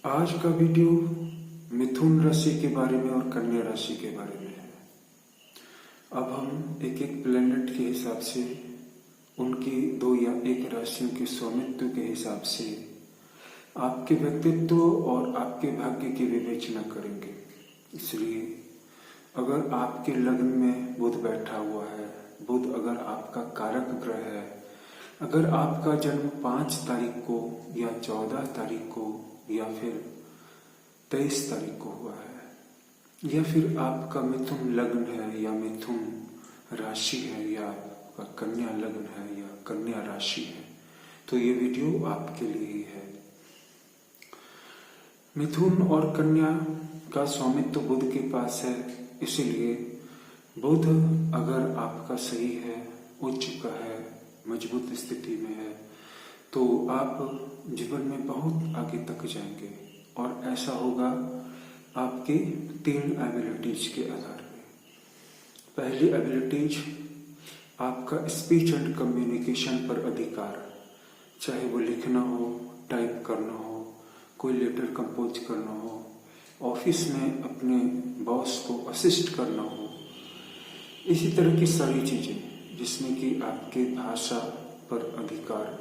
आज का वीडियो मिथुन राशि के बारे में और कन्या राशि के बारे में है। अब हम एक एक प्लेनेट के हिसाब से उनकी दो या एक राशियों के स्वामित्व के हिसाब से आपके व्यक्तित्व और आपके भाग्य की विवेचना करेंगे। इसलिए अगर आपके लग्न में बुध बैठा हुआ है, बुध अगर आपका कारक ग्रह है, अगर आपका जन्म 5 तारीख को या 14 तारीख को या फिर 23 तारीख को हुआ है, या फिर आपका मिथुन लग्न है या मिथुन राशि है, या आपका कन्या लग्न है या कन्या राशि है, तो ये वीडियो आपके लिए ही है। मिथुन और कन्या का स्वामित्व बुध के पास है, इसीलिए बुध अगर आपका सही है, उच्च का है, मजबूत स्थिति में है, तो आप जीवन में बहुत आगे तक जाएंगे। और ऐसा होगा आपके 3 एबिलिटीज के आधार पे। पहली एबिलिटीज आपका स्पीच एंड कम्युनिकेशन पर अधिकार, चाहे वो लिखना हो, टाइप करना हो, कोई लेटर कंपोज करना हो, ऑफिस में अपने बॉस को असिस्ट करना हो, इसी तरह की सारी चीजें जिसमें कि आपके भाषा पर अधिकार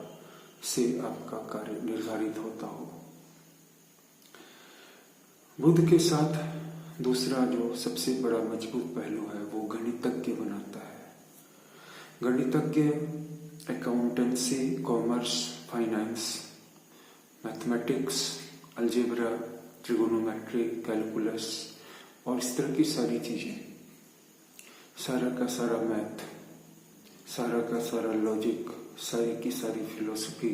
से आपका कार्य निर्धारित होता हो। बुध के साथ दूसरा जो सबसे बड़ा मजबूत पहलू है वो गणितज्ञ बनाता है। गणितज्ञ accountancy, commerce, finance, mathematics, algebra, trigonometry, calculus और इस तरह की सारी चीजें, सारा का सारा मैथ, सारा का सारा लॉजिक, सारी की सारी फिलोसफी,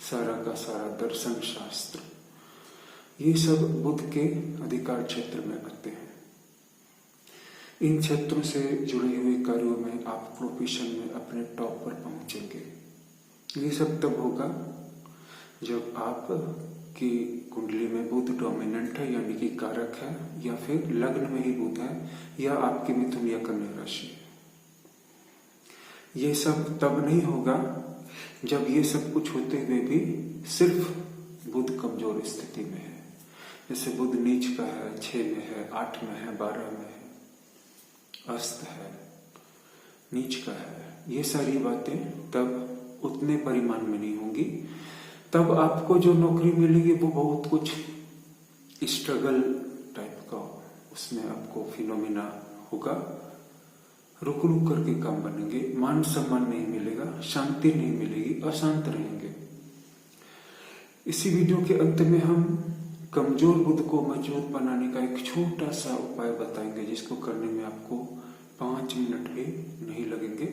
सारा का सारा दर्शन शास्त्र, ये सब बुध के अधिकार क्षेत्र में आते हैं। इन क्षेत्रों से जुड़े हुए कार्यों में आप प्रोफेशन में अपने टॉप पर पहुंचेंगे। ये सब तब होगा जब आप की कुंडली में बुध डोमिनेंट है, यानी कि कारक है, या फिर लग्न में ही बुध है, या आपके मिथुन या कन्या राशि है। ये सब तब नहीं होगा जब ये सब कुछ होते हुए भी सिर्फ बुध कमजोर स्थिति में है। जैसे बुध नीच का है, 6 में है, 8 में है, 12 में है, अस्त है, नीच का है, ये सारी बातें तब उतने परिमाण में नहीं होंगी। तब आपको जो नौकरी मिलेगी वो बहुत कुछ स्ट्रगल टाइप का, उसमें आपको फिनोमिना होगा, रुक रुक करके काम बनेंगे, मान सम्मान नहीं मिलेगा, शांति नहीं मिलेगी, अशांत रहेंगे। इसी वीडियो के अंत में हम कमजोर बुध को मजबूत बनाने का एक छोटा सा उपाय बताएंगे, जिसको करने में आपको 5 मिनट भी नहीं लगेंगे।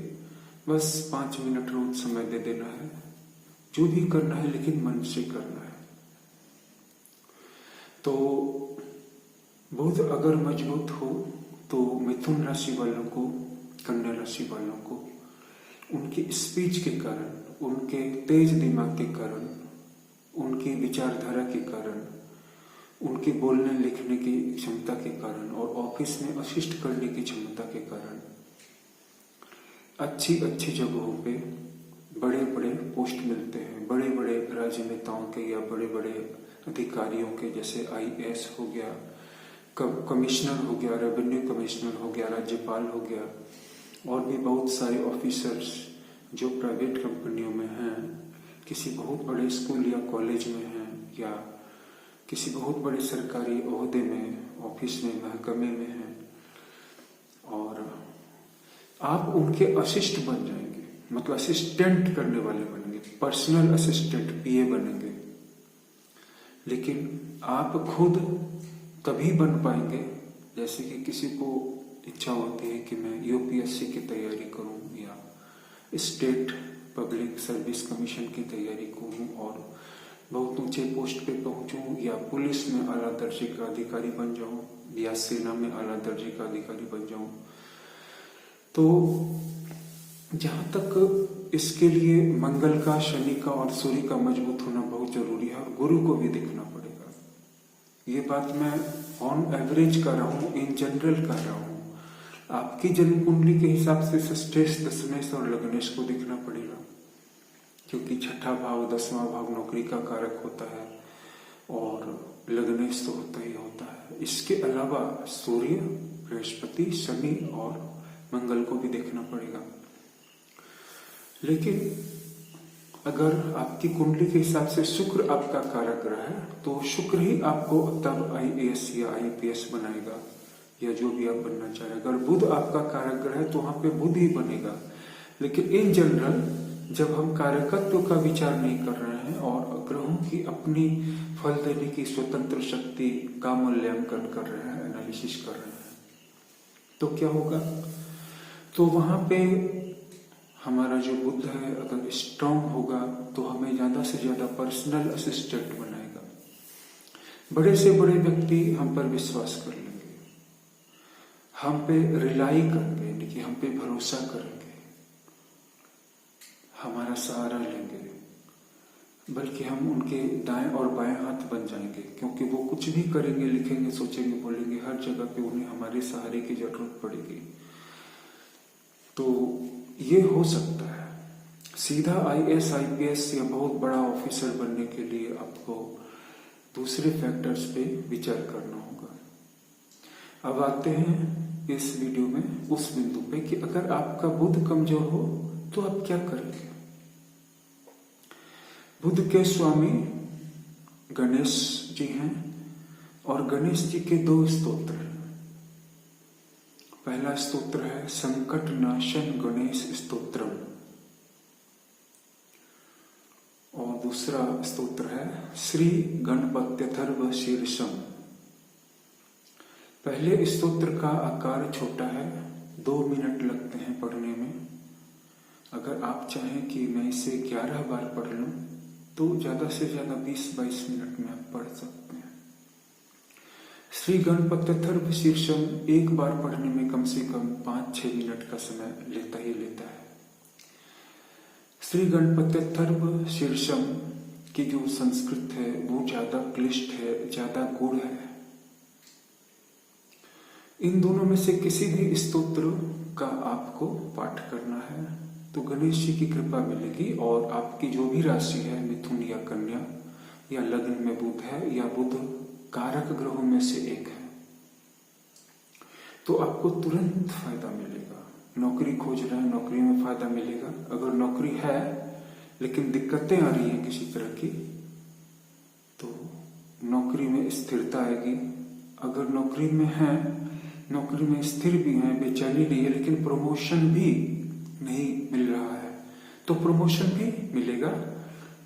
बस 5 मिनट रोज समय दे देना है, जो भी करना है लेकिन मन से करना है। तो बुध अगर मजबूत हो तो मिथुन राशि वालों को, कन्या राशि वालों को उनकी स्पीच के कारण, उनके तेज दिमाग के कारण, उनकी विचारधारा के कारण, उनके बोलने लिखने की क्षमता के कारण और ऑफिस में असिस्ट करने की क्षमता के कारण अच्छी अच्छी जगहों पे बड़े बड़े पोस्ट मिलते हैं। बड़े बड़े राजनेताओं के या बड़े बड़े अधिकारियों के, जैसे IAS हो गया, कमिश्नर हो गया, रेवेन्यू कमिश्नर हो गया, राज्यपाल हो गया, और भी बहुत सारे ऑफिसर्स जो प्राइवेट कंपनियों में हैं, किसी बहुत बड़े स्कूल या कॉलेज में हैं, या किसी बहुत बड़े सरकारी ओहदे में, ऑफिस में, महकमे में हैं, और आप उनके असिस्ट बन जाएंगे, मतलब असिस्टेंट करने वाले बनेंगे, पर्सनल असिस्टेंट, PA बनेंगे। लेकिन आप खुद तभी बन पाएंगे, जैसे कि किसी को इच्छा होती है कि मैं UPSC की तैयारी करूं या स्टेट पब्लिक सर्विस कमीशन की तैयारी करूं और बहुत ऊंचे पोस्ट पे पहुंचूं, या पुलिस में आला दर्जे का अधिकारी बन जाऊं, या सेना में आला दर्जे का अधिकारी बन जाऊं। तो जहां तक इसके लिए मंगल का, शनि का और सूर्य का मजबूत होना बहुत जरूरी है, और गुरु को भी देखना पड़ेगा। ये बात मैं ऑन एवरेज कर रहा हूँ, इन जनरल कर रहा हूँ। आपकी जन्म कुंडली के हिसाब से षष्ठेश, दशमेश और लग्नेश को देखना पड़ेगा, क्योंकि 6ठा भाव, 10वां भाव नौकरी का कारक होता है, और लग्नेश तो होता ही होता है। इसके अलावा सूर्य, बृहस्पति, शनि और मंगल को भी देखना पड़ेगा। लेकिन अगर आपकी कुंडली के हिसाब से शुक्र आपका कारक ग्रह है तो शुक्र ही आपको तब IAS या IPS बनाएगा या जो भी आप बनना चाहे। अगर बुध आपका कारक ग्रह है तो वहां पे बुध ही बनेगा। लेकिन इन जनरल जब हम कारकत्व का विचार नहीं कर रहे हैं और ग्रहों की अपनी फल देने की स्वतंत्र शक्ति का मूल्यांकन कर रहे हैं, एनालिसिस कर रहे हैं, तो क्या होगा? तो वहां पे हमारा जो बुध है अगर स्ट्रांग होगा तो हमें ज्यादा से ज्यादा पर्सनल असिस्टेंट बनाएगा। बड़े से बड़े व्यक्ति हम पर विश्वास कर लेंगे, हम पे रिलाई करेंगे, यानी कि हम पे भरोसा करेंगे, हमारा सहारा लेंगे, बल्कि हम उनके दाएं और बाएं हाथ बन जाएंगे, क्योंकि वो कुछ भी करेंगे, लिखेंगे, सोचेंगे, बोलेंगे, हर जगह पे उन्हें हमारे सहारे की जरूरत पड़ेगी। तो ये हो सकता है। सीधा IAS IPS या बहुत बड़ा ऑफिसर बनने के लिए आपको दूसरे फैक्टर्स पे विचार करना होगा। अब आते हैं इस वीडियो में उस बिंदु पे कि अगर आपका बुध कमजोर हो तो आप क्या करेंगे। बुध के स्वामी गणेश जी हैं और गणेश जी के 2 स्तोत्र हैं। पहला स्तोत्र है संकट नाशन गणेश स्तोत्रम और दूसरा स्तोत्र है श्री गणपत्यथर्व शीर्षम। पहले स्तोत्र का आकार छोटा है, 2 मिनट लगते हैं पढ़ने में। अगर आप चाहें कि मैं इसे 11 बार पढ़ लूं तो ज्यादा से ज्यादा 20-22 मिनट में आप पढ़ सकते हैं। श्री गणपत्यथर्व शीर्षम एक बार पढ़ने में कम से कम 5-6 मिनट का समय लेता ही लेता है। श्री गणपत्यथर्व शीर्षम की जो संस्कृत है वो ज्यादा क्लिष्ट है, ज्यादा गूढ़ है। इन दोनों में से किसी भी स्तोत्र का आपको पाठ करना है तो गणेश जी की कृपा मिलेगी और आपकी जो भी राशि है, मिथुन या कन्या या लग्न में बुध है या बुध कारक ग्रहों में से एक है, तो आपको तुरंत फायदा मिलेगा। नौकरी खोज रहे हैं, नौकरी में फायदा मिलेगा। अगर नौकरी है लेकिन दिक्कतें आ रही हैं किसी तरह की तो नौकरी में स्थिरता आएगी। अगर नौकरी में है, नौकरी में स्थिर भी है, बेचैनी नहीं है, लेकिन प्रमोशन भी नहीं मिल रहा है तो प्रमोशन भी मिलेगा।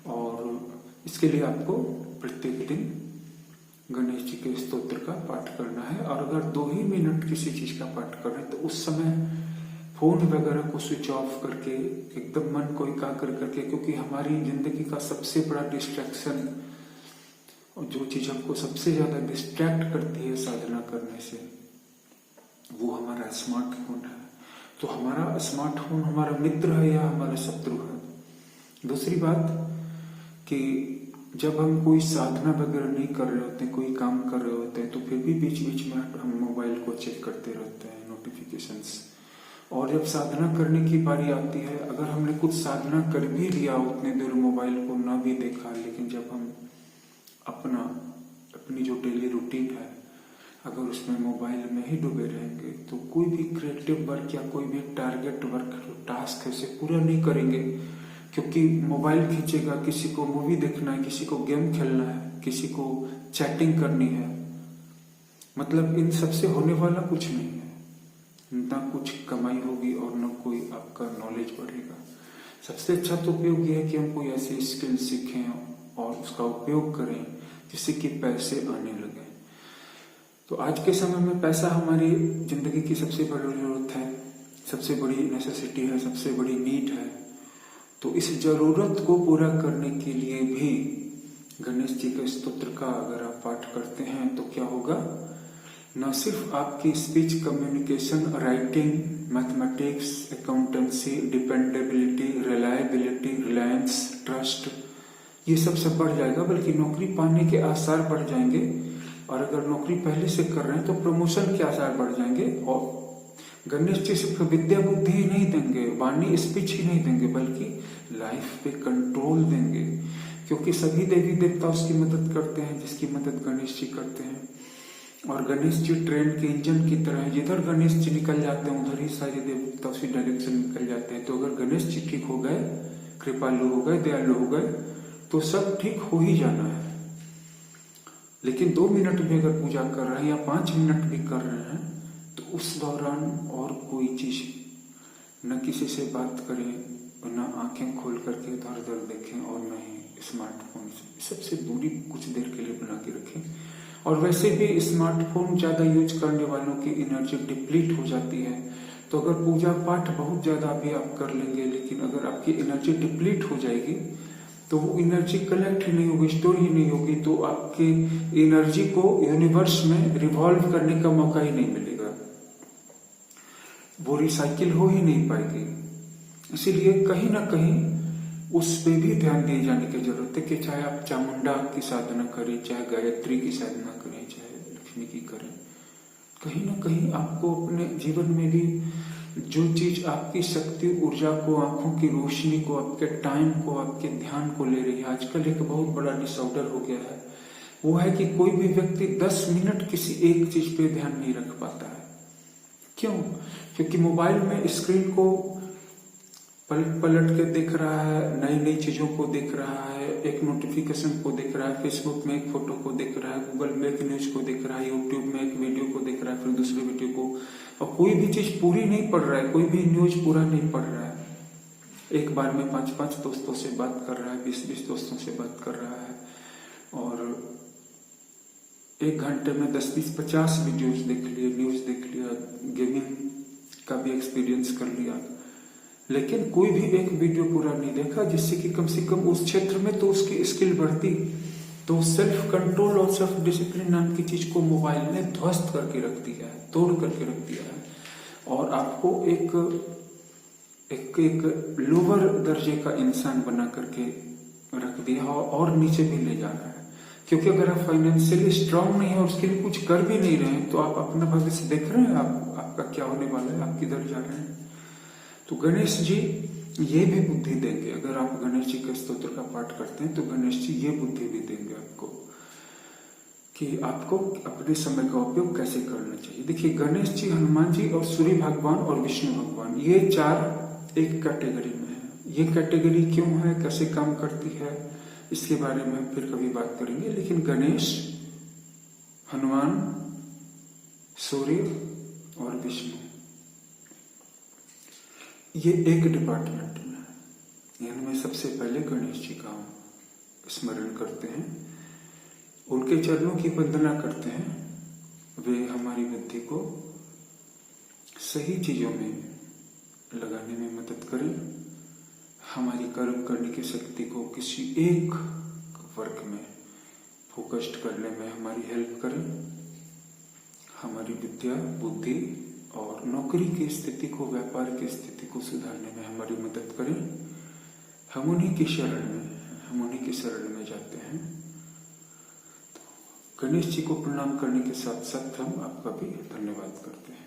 और इसके लिए आपको प्रत्येक दिन गणेश जी के स्तोत्र का पाठ करना है। और अगर 2 ही मिनट किसी चीज का पाठ कर रहे हैं तो उस समय फोन वगैरह को स्विच ऑफ करके एकदम मन को एकाग्र करके, क्योंकि हमारी जिंदगी का सबसे बड़ा डिस्ट्रैक्शन और जो चीज हमको सबसे ज्यादा डिस्ट्रैक्ट करती है साधना करने से वो हमारा स्मार्टफोन है। तो हमारा स्मार्टफोन हमारा मित्र है या हमारा शत्रु है। दूसरी बात कि जब हम कोई साधना वगैरह नहीं कर रहे होते, कोई काम कर रहे होते हैं तो फिर भी बीच बीच में हम मोबाइल को चेक करते रहते हैं, नोटिफिकेशंस। और जब साधना करने की बारी आती है, अगर हमने कुछ साधना कर भी लिया, उतने देर मोबाइल को ना भी देखा, लेकिन जब हम अपनी जो डेली रूटीन है अगर उसमें मोबाइल में ही डूबे रहेंगे तो कोई भी क्रिएटिव वर्क या कोई भी टारगेट वर्क जो टास्क है उसे पूरा नहीं करेंगे, क्योंकि मोबाइल खींचेगा, किसी को मूवी देखना है, किसी को गेम खेलना है, किसी को चैटिंग करनी है। मतलब इन सबसे होने वाला कुछ नहीं है, ना कुछ कमाई होगी और न कोई आपका नॉलेज बढ़ेगा। सबसे अच्छा तो उपयोग ये है कि हम कोई ऐसी स्किल सीखें और उसका उपयोग करें जिससे कि पैसे आने लगे। तो आज के समय में पैसा हमारी जिंदगी की सबसे बड़ी जरूरत है, सबसे बड़ी नेसेसिटी है, सबसे बड़ी नीड है। तो इस जरूरत को पूरा करने के लिए भी गणेश जी के स्तोत्र का अगर आप पाठ करते हैं तो क्या होगा, न सिर्फ आपकी speech, communication, writing, mathematics, accountancy, dependability, reliability, Reliance, trust, ये सब बढ़ जाएगा, बल्कि नौकरी पाने के आसार बढ़ जाएंगे। और अगर नौकरी पहले से कर रहे हैं तो प्रमोशन के आसार बढ़ जाएंगे। और गणेश जी सिर्फ विद्या बुद्धि ही नहीं देंगे, वाणी स्पीच ही नहीं देंगे, बल्कि लाइफ पे कंट्रोल देंगे। क्योंकि सभी देवी देवता उसकी मदद करते हैं, जिसकी मदद गणेश जी करते हैं। और गणेश जी ट्रेन के इंजन की तरह है, जिधर गणेश जी निकल जाते हैं उधर ही सारे देवता उसी डायरेक्शन में निकल जाते हैं। तो अगर गणेश जी ठीक हो गए, कृपालु हो गए, दयालु हो गए, तो सब ठीक हो ही जाना है। लेकिन 2 मिनट भी अगर पूजा कर रहे हैं या 5 मिनट भी कर रहे हैं, तो उस दौरान और कोई चीज न किसी से बात करें, न आंखें खोल करके इधर उधर देखें, और न ही स्मार्टफोन से सबसे दूरी कुछ देर के लिए बना के रखें। और वैसे भी स्मार्टफोन ज्यादा यूज करने वालों की एनर्जी डिप्लीट हो जाती है। तो अगर पूजा पाठ बहुत ज्यादा भी आप कर लेंगे, लेकिन अगर आपकी एनर्जी डिप्लीट हो जाएगी तो वो एनर्जी कलेक्ट ही नहीं होगी, स्टोर ही नहीं होगी, तो आपके एनर्जी को यूनिवर्स में रिवॉल्व करने का मौका ही नहीं मिलेगा, वो रिसाइकिल हो ही नहीं पाएगी। इसीलिए कहीं ना कहीं उस पे भी ध्यान दिए जाने की जरूरत है कि चाहे आप चामुंडा की साधना करें, चाहे गायत्री की साधना करें, चाहे लक्ष्मी की करें, कहीं ना कहीं आपको अपने जीवन में भी जो चीज आपकी शक्ति, ऊर्जा को, आंखों की रोशनी को, आपके टाइम को, आपके ध्यान को ले रही है। आजकल एक बहुत बड़ा डिसऑर्डर हो गया है, वो है कि कोई भी व्यक्ति 10 मिनट किसी एक चीज पे ध्यान नहीं रख पाता है। क्यों? क्योंकि मोबाइल में स्क्रीन को पलट पलट के देख रहा है, नई नई चीजों को देख रहा है, एक नोटिफिकेशन को देख रहा है, फेसबुक में एक फोटो को देख रहा है, गूगल में एक न्यूज को देख रहा है, यूट्यूब में एक वीडियो को देख रहा है, फिर दूसरे वीडियो को, और कोई भी चीज पूरी नहीं पढ़ रहा है, कोई भी न्यूज पूरा नहीं पढ़ रहा है। एक बार में 5-5 दोस्तों से बात कर रहा है, 20-20 दोस्तों से बात कर रहा है, और 1 घंटे में 10-20-50 वीडियोज देख लिए, न्यूज देख लिया, गेमिंग का भी एक्सपीरियंस कर लिया, लेकिन कोई भी एक वीडियो पूरा नहीं देखा जिससे कि कम से कम उस क्षेत्र में तो उसकी स्किल बढ़ती। तो सेल्फ कंट्रोल और सेल्फ डिसिप्लिन नाम की चीज को मोबाइल ने ध्वस्त करके रख दिया है, तोड़ करके रख दिया है, और आपको एक लोअर दर्जे का इंसान बना करके रख दिया और नीचे भी ले जा रहा है। क्योंकि अगर आप फाइनेंशियली स्ट्रांग नहीं है और उसके लिए कुछ कर भी नहीं रहे हैं, तो आप अपना भविष्य देख रहे हैं, आपका क्या होने वाला है, आप किधर जा रहे हैं। तो गणेश जी ये भी बुद्धि देंगे। अगर आप गणेश जी के स्तोत्र का पाठ करते हैं तो गणेश जी ये बुद्धि भी देंगे आपको कि आपको अपने समय का उपयोग कैसे करना चाहिए। देखिए, गणेश जी, हनुमान जी और सूर्य भगवान और विष्णु भगवान, ये 4 एक कैटेगरी में है। ये कैटेगरी क्यों है, कैसे काम करती है, इसके बारे में फिर कभी बात करेंगे। लेकिन गणेश, हनुमान, सूर्य और विष्णु, ये एक डिपार्टमेंट में है। इनमें सबसे पहले गणेश जी का हम स्मरण करते हैं, उनके चरणों की वंदना करते हैं। वे हमारी बुद्धि को सही चीजों में लगाने में मदद करें, हमारी कर्म करने की शक्ति को किसी एक वर्ग में फोकस्ड करने में हमारी हेल्प करें, हमारी विद्या, बुद्धि और नौकरी की स्थिति को, व्यापार की स्थिति को सुधारने में हमारी मदद करें। हम उन्हीं की शरण में जाते हैं। तो गणेश जी को प्रणाम करने के साथ साथ हम आपका भी धन्यवाद करते हैं।